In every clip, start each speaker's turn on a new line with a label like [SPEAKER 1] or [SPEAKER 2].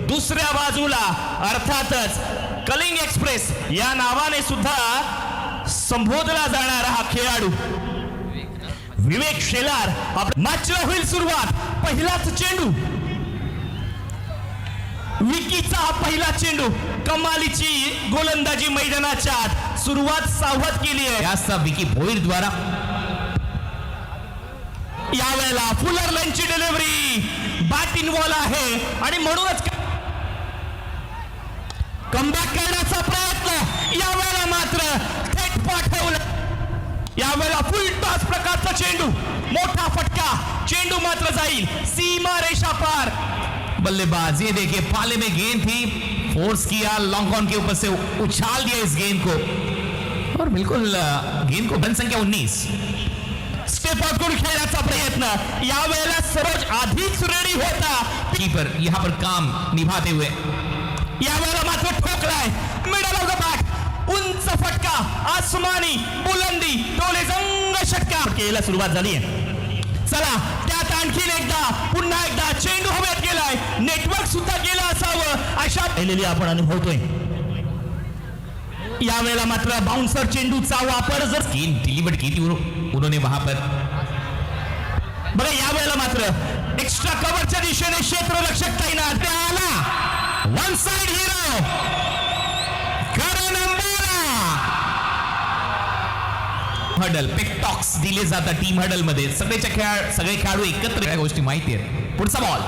[SPEAKER 1] दुसऱ्या बाजूला अर्थातच कलिंग एक्सप्रेस या नावाने सुद्धा संबोधला जाणारा हा खेळाडू विवेक शेलार. मॅचला होईल सुरुवात. पहिलाच चेंडू, विकीचा हा पहिला चेंडू. कमालीची गोलंदाजी मैदानाच्या आत. सुरुवात सावध केली आहे
[SPEAKER 2] याचा विकी भोईर द्वारा.
[SPEAKER 1] यावेळेला फुलर लाईनची डिलिव्हरी बॅट इन्व्हॉल्व आहे आणि म्हणूनच कमबॅक करण्याचा प्रयत्न. यावेळेला मात्र थेट पाठवलं. यावेळेला फुल टॉस प्रकारचा चेंडू, मोठा फटका. चेंडू मात्र जाईल सीमा रेषा पार.
[SPEAKER 2] बल्लेबाज ये देखिए पाले में गेंद थी, फोर्स किया, लॉन्ग ऑन के ऊपर से उछाल दिया इस गेंद को और बिल्कुल गेंद को रन संख्या 19.
[SPEAKER 1] स्टेप आउट करून खेळण्याचा प्रयत्न. यावेळेला सरोज आधीच रेडी होता.
[SPEAKER 2] कीपर यहाँ पर काम निभाते हुए.
[SPEAKER 1] यावेळेला मात्र ठोकलाय मिडल ऑफ द बॅट. उंच फटका, आसमानी बुलंदी, डोले जंग षटकार. केला सुरुवात झाली आहे. चला त्यात आणखीन एकदा, पुन्हा एकदा चेंडू हवेत गेलाय. नेटवर्क सुद्धा गेला असावं अशा पहिलेली आपण अनुभवतोय. यावेळेला मात्र बाउन्सर चेंडूचा वापर जर
[SPEAKER 2] गेंद डिलीवर की थी उन्होंने वहां पर.
[SPEAKER 1] बघा यावेळेला मात्र एक्स्ट्रा कव्हरच्या दिशेने क्षेत्ररक्षक तैनात. आला वन साइड हिरो करण अंबाला.
[SPEAKER 2] हडल पेक्टॉक्स दिले जातात टीम हडल मध्ये. सगळे खेळाडू एकत्र या गोष्टी माहिती आहेत. पुढचा बॉल,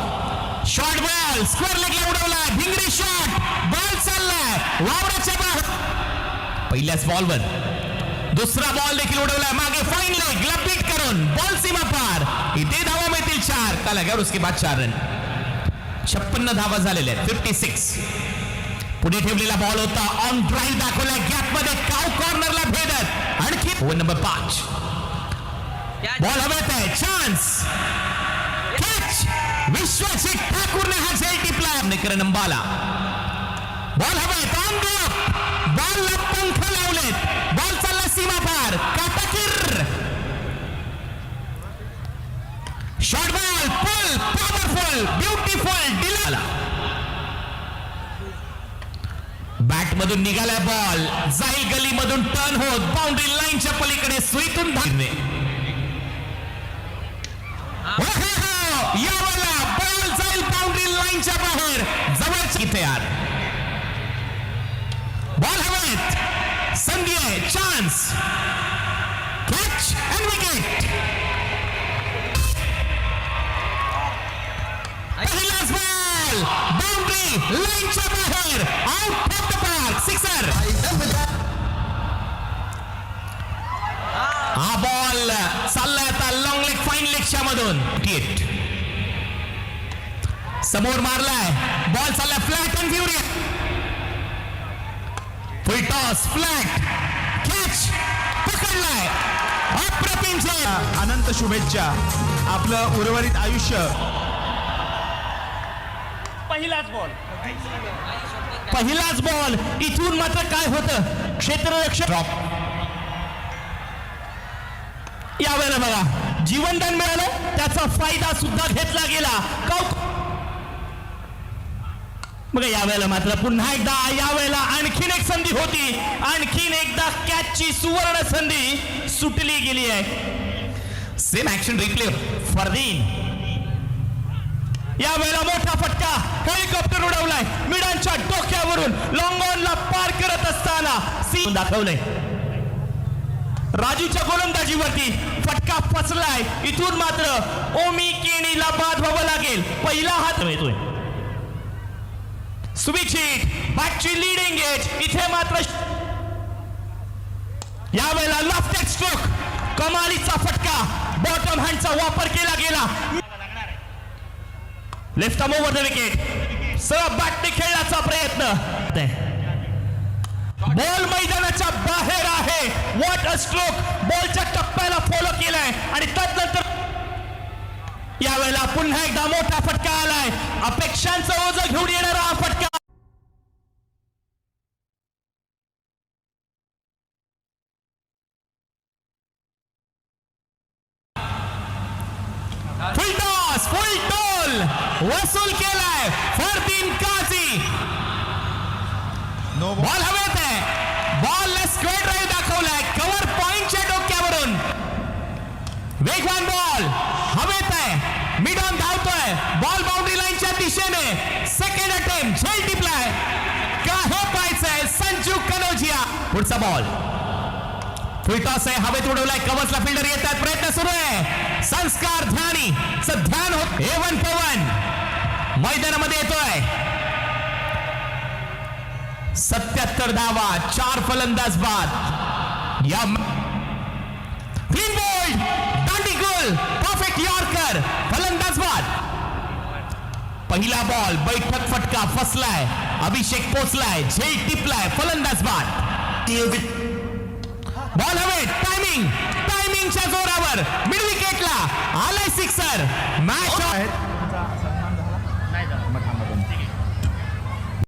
[SPEAKER 1] शॉर्ट बॉल स्क्वेअर लेगला उडवलाय. भिंगरी शॉट, बॉल चाललाय वावराच्या बाहेर.
[SPEAKER 2] पहिल्याच बॉलवर
[SPEAKER 1] दुसरा बॉल देखील उडवलाय मागे. फाईन लेग लपीट करून बॉल सीमा पार.
[SPEAKER 2] इथे धावा मिळतील 4 का लगा. उसके बाद 4 रन. 56 धावा झालेल्या आहेत. 56.
[SPEAKER 1] पुढे ठेवलेला बॉल होता ऑन ड्राईव्ह दाखवला गॅप मध्ये. काव कॉर्नरला भेदत आणखी
[SPEAKER 2] ओव्हर नंबर 5.
[SPEAKER 1] बॉल हवेत आहे. Chance catch. विश्वजित ठाकूरने हा झेल टिपला.
[SPEAKER 2] करण अंबाला.
[SPEAKER 1] बॉल हवेत ऑन ड्रॉप. बॉलला पंख लावलेत. बॉल चालला सीमा पार. काटाकीर short ball. Full powerful beautiful डिला. बॅट मधून निघालाय बॉल. जाईल गली मधून टर्न होत बाउंड्री लाईनच्या पलीकडे सुईतून धावणे. यावेळेला बॉल जाईल बाउंड्री लाईनच्या बाहेर जवळची तयार. बॉल हवेत. संधी आहे. Chance catch and wicket. पहिलाच बॉल बाउंड्री लाईनच्या बाहेर. Out of the park. Sixer. हा बॉल चाललाय आता लॉंग लेग फाईन लेगच्या मधून. समोर मारलाय बॉल. चाललाय flat and furious. Full toss flat. Catch पकडलाय. अप्रतिम झेल.
[SPEAKER 3] अनंत शुभेच्छा. आपलं उर्वरित आयुष्य.
[SPEAKER 1] पहिलाच बॉल. इथून मात्र काय होतं क्षेत्ररक्षक ड्रॉप. यावेळेला बघा जीवनदान मिळालं. त्याचा फायदा सुद्धा घेतला गेला. बघा यावेळेला मात्र पुन्हा एकदा. यावेळेला आणखीन एक संधी होती. आणखीन एकदा कॅचची सुवर्ण संधी सुटली गेली आहे.
[SPEAKER 2] Same action replay.
[SPEAKER 1] फरदीन यावेळेला मोठा फटका. हेलिकॉप्टर उडवलाय मिडांच्या डोक्यावरून. लॉंग ऑनला पार करत असताना सी दाखवलंय. राजूच्या गोलंदाजीवरती फटका फसलाय. इथून मात्र ओमी केणीला बाद व्हावं लागेल. पहिला हात येतोय. सुभिक्षित बॅटची लीडिंग एज. इथे मात्र यावेळेला लॉफ्टेड स्ट्रोक. कमालीचा फटका. बॉटम हँडचा वापर केला गेला. Left arm over the wicket. सरळ बॅटने खेळण्याचा प्रयत्न. बॉल मैदानाच्या बाहेर आहे. What a stroke. बॉलच्या टप्प्याला फॉलो केलाय आणि त्यानंतर यावेळेला पुन्हा एकदा मोठा फटका आलाय. अपेक्षांचं ओझं घेऊन येणारा हा फटका. फुल टॉस फुल टोल वसूल केलाय.
[SPEAKER 2] आहे फरदीन काझी.
[SPEAKER 3] नो
[SPEAKER 2] बॉल हवेत आहे. बॉलला स्क्वेअर ड्राईव्ह दाखवलाय कव्हर पॉइंटच्या डोक्यावरून. वेगवान बॉल हवेत आहे. मिड ऑन धावतोय. बॉल बाउंड्री लाईनच्या दिशेने. सेकंड अटेम्प्ट झेल टिपलाय. का हे पाहायचंय संजू कनोजिया. पुढचा बॉल फुल टॉस आहे. हवेत उडवलाय. कव्हर्सला फिल्डर येतात. प्रयत्न सुरू आहे. संस्कार ध्यानी ध्यान होत. A1 पवन मैदानामध्ये येतोय. 77 धावा 4 फलंदाज बाद. या ग्रीन बॉल दांडी गोल परफेक्ट यॉर्कर फलंदाज बाद. पहिला बॉल बैठक फटका फसलाय. अभिषेक पोचलाय. झेल टिपलाय. फलंदाज बाद. बॉल हवे. टायमिंगच्या जोरावर मिड विकेटला आलाय सिक्सर. मॅच